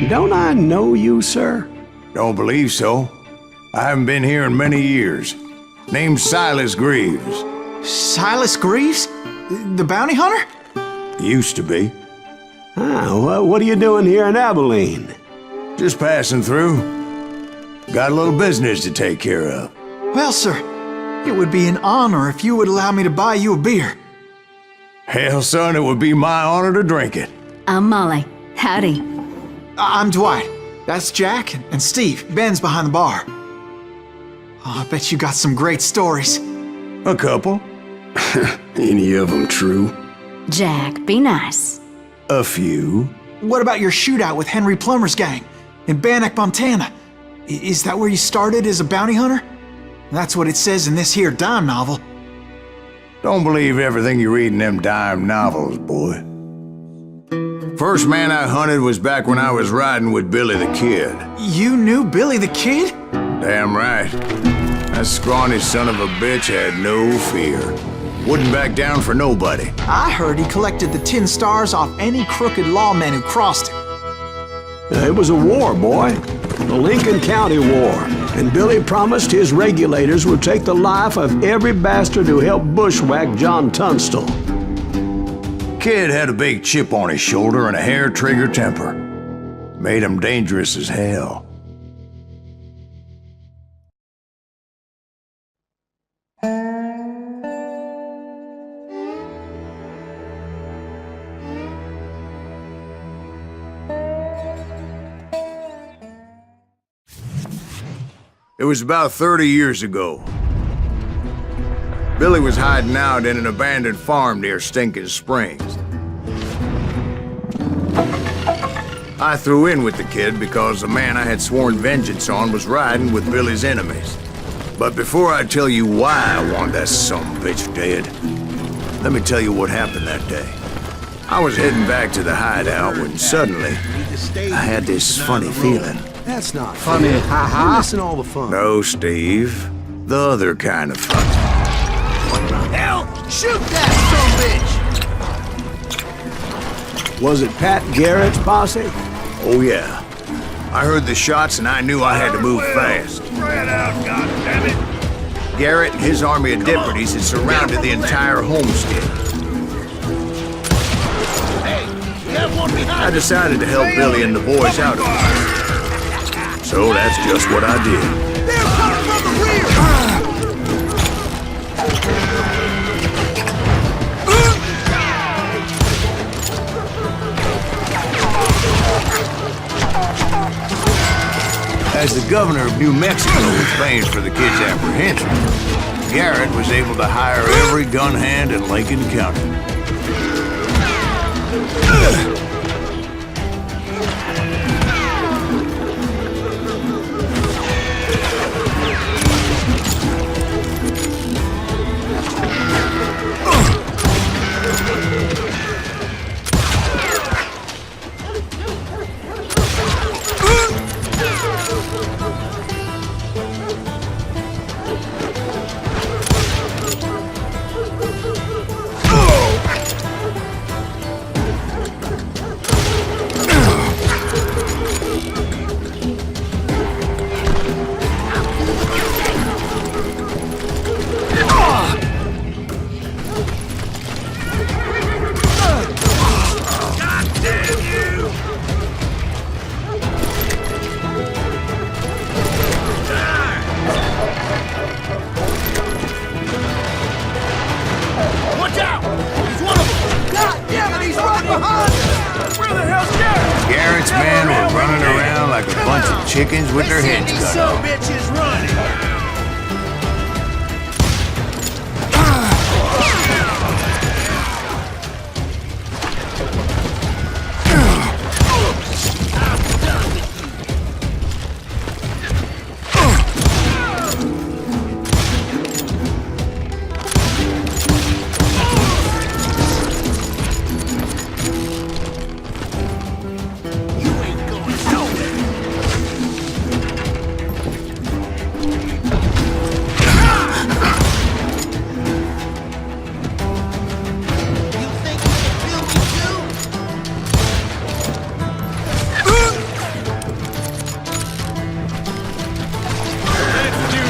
Don't I know you, sir? Don't believe so. I haven't been here in many years. Name's Silas Greaves. Silas Greaves? The bounty hunter? Used to be. What are you doing here in Abilene? Just passing through. Got a little business to take care of. Well, sir, it would be an honor if you would allow me to buy you a beer. Hell, son, it would be my honor to drink it. I'm Molly. Howdy. I'm Dwight. That's Jack and Steve. Ben's behind the bar. Oh, I bet you got some great stories. A couple. Any of them true? Jack, be nice. A few. What about your shootout with Henry Plummer's gang in Bannock, Montana? Is that where you started as a bounty hunter? That's what it says in this here dime novel. Don't believe everything you read in them dime novels, boy. First man I hunted was back when I was riding with Billy the Kid. You knew Billy the Kid? Damn right. That scrawny son of a bitch had no fear. Wouldn't back down for nobody. I heard he collected the 10 stars off any crooked lawmen who crossed him. It was a war, boy. The Lincoln County War. And Billy promised his regulators would take the life of every bastard who helped bushwhack John Tunstall. Kid had a big chip on his shoulder and a hair-trigger temper. Made him dangerous as hell. It was about 30 years ago. Billy was hiding out in an abandoned farm near Stinking Springs. I threw in with the kid because the man I had sworn vengeance on was riding with Billy's enemies. But before I tell you why I want that sumbitch dead, let me tell you what happened that day. I was heading back to the hideout when suddenly I had this funny feeling. That's not funny. You're missing all the fun. No, Steve. The other kind of fun. What the hell? Shoot that sumbitch! Was it Pat Garrett's posse? Oh, yeah. I heard the shots and I knew I had to move fast. Spread out, goddammit! Garrett and his army of deputies had surrounded the entire homestead. Hey, we have one behind I decided to help Billy and the boys out of it. So that's just what I did. They're coming from the rear! As the governor of New Mexico was paying for the kid's apprehension, Garrett was able to hire every gun hand in Lincoln County. Garrett's men were running around like a bunch of chickens with their heads cut off. Bitches running!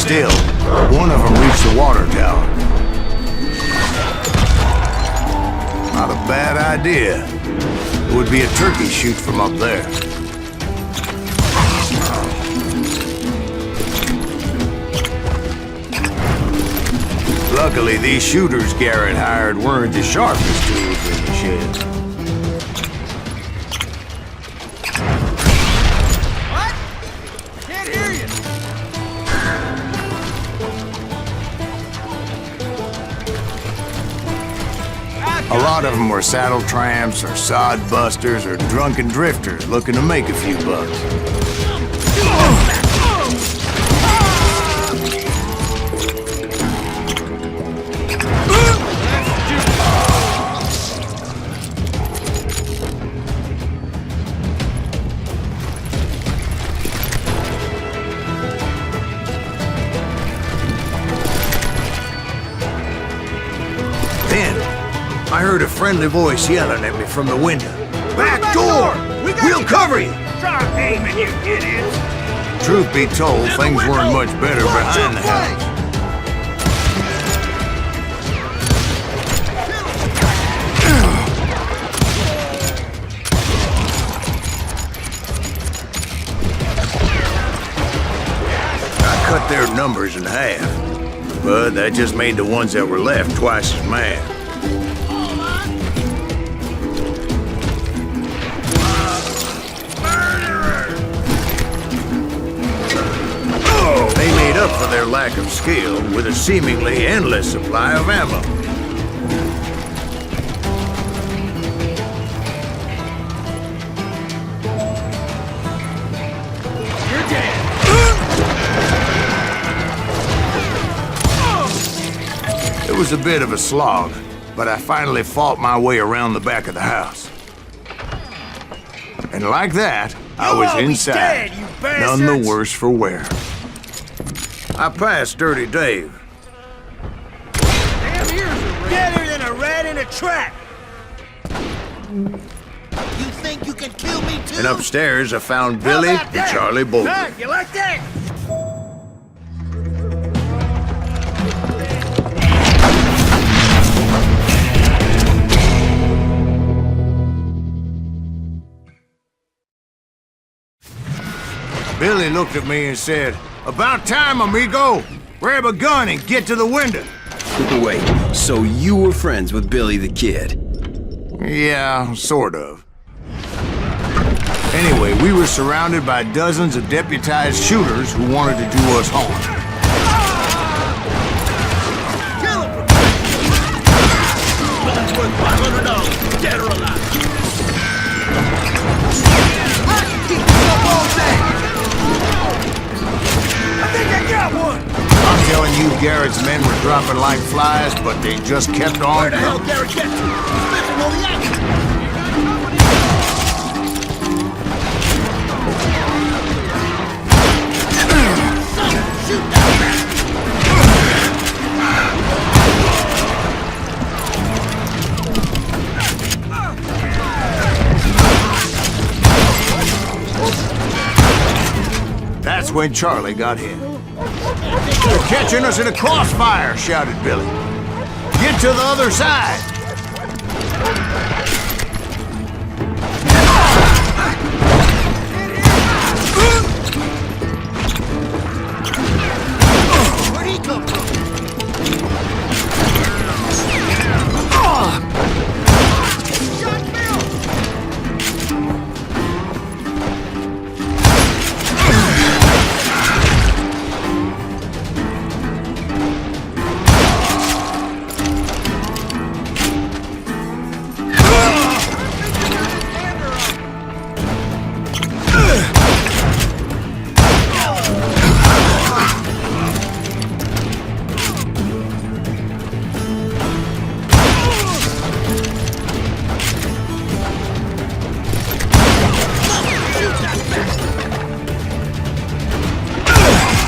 still, one of them reached the water tower. Not a bad idea. It would be a turkey shoot from up there. Luckily, these shooters Garrett hired weren't the sharpest tools in the shed. What? Can't hear you. A lot of them were saddle tramps or sod busters or drunken drifters looking to make a few bucks. I heard a friendly voice yelling at me from the window. Back door! We'll cover you! Start aiming, you idiots! Truth be told, things weren't much better behind the house. I cut their numbers in half, but that just made the ones that were left twice as mad. They made up for their lack of skill with a seemingly endless supply of ammo. You're dead! It was a bit of a slog, but I finally fought my way around the back of the house. And like that, I was all be inside, dead, you none the bastards! worse for wear. I passed Dirty Dave. Damn ears are deader than a rat in a trap! You think you can kill me too? And upstairs, I found How Billy about and that? Charlie Bolton. Huh? You like that? Billy looked at me and said, "About time, amigo! Grab a gun and get to the window." Wait, so you were friends with Billy the Kid? Yeah, sort of. Anyway, we were surrounded by dozens of deputized shooters who wanted to do us harm. Kill him! William's worth $500, dead or alive. I can keep this up all day! I think I got one! I'm telling you, Garrett's men were dropping like flies, but they just kept on Where the hell coming. Garrett get to? He's missing all the action! Shoot that man! That's when Charlie got hit. "They're catching us in a crossfire," shouted Billy. "Get to the other side!" Where'd he come from? Shot Bill!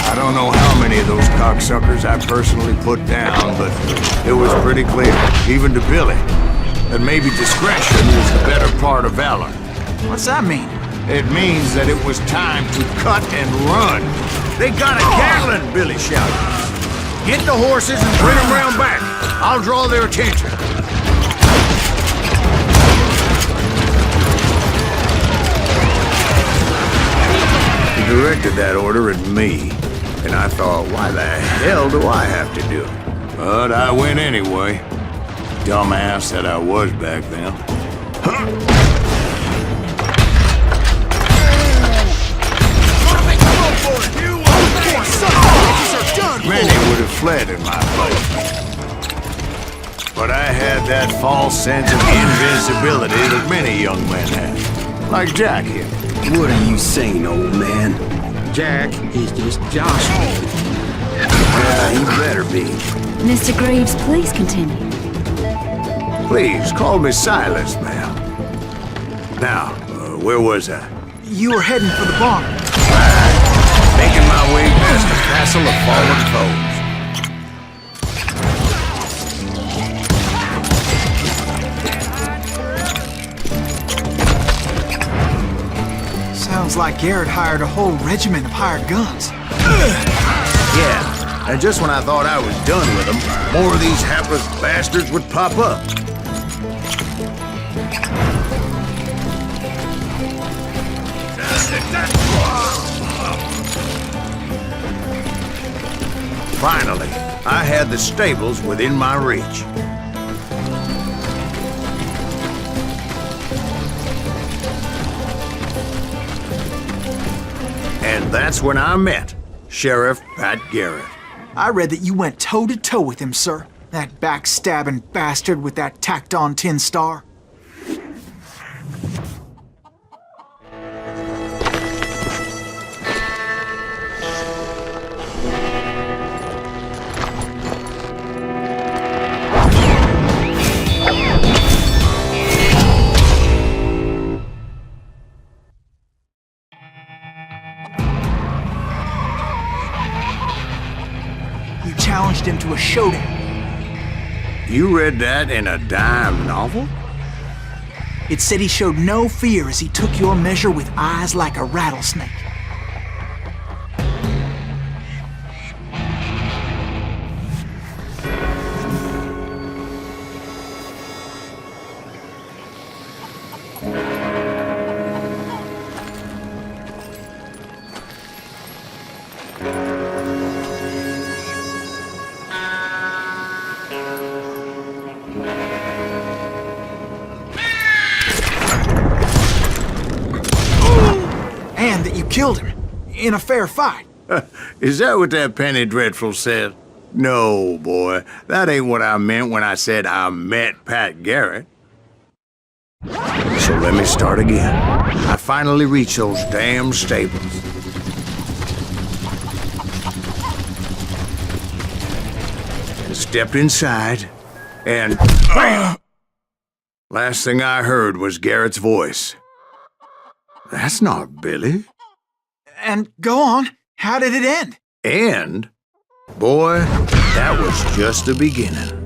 I don't know how many of those cocksuckers I personally put down, but it was pretty clear, even to Billy, that maybe discretion was the better part of valor. What's that mean? It means that it was time to cut and run. They got a Gatling, Billy shouted. Get the horses and bring them round back. I'll draw their attention. He directed that order at me, and I thought, why the hell do I have to do it? But I went anyway. Dumbass that I was back then. Many would have fled in my place. But I had that false sense of invincibility that many young men have. Like Jack here. What are you saying, old man? Jack is just jostling. Yeah, he better be. Mr. Greaves, please continue. Please, call me Silas, ma'am. Now, where was I? You were heading for the barn. Making my way past the castle of fallen foes. Sounds like Garrett hired a whole regiment of hired guns. Yeah, and just when I thought I was done with them, more of these hapless bastards would pop up. Finally, I had the stables within my reach. And that's when I met Sheriff Pat Garrett. I read that you went toe-to-toe with him, sir. That backstabbing bastard with that tacked-on tin star. You challenged him to a showdown. You read that in a dime novel? It said he showed no fear as he took your measure with eyes like a rattlesnake. And that you killed him in a fair fight. Is that what that Penny Dreadful said? No, boy. That ain't what I meant when I said I met Pat Garrett. So let me start again. I finally reached those damn stables. And stepped inside, and BAM! Last thing I heard was Garrett's voice. That's not Billy. And go on, how did it end? And, boy, that was just the beginning.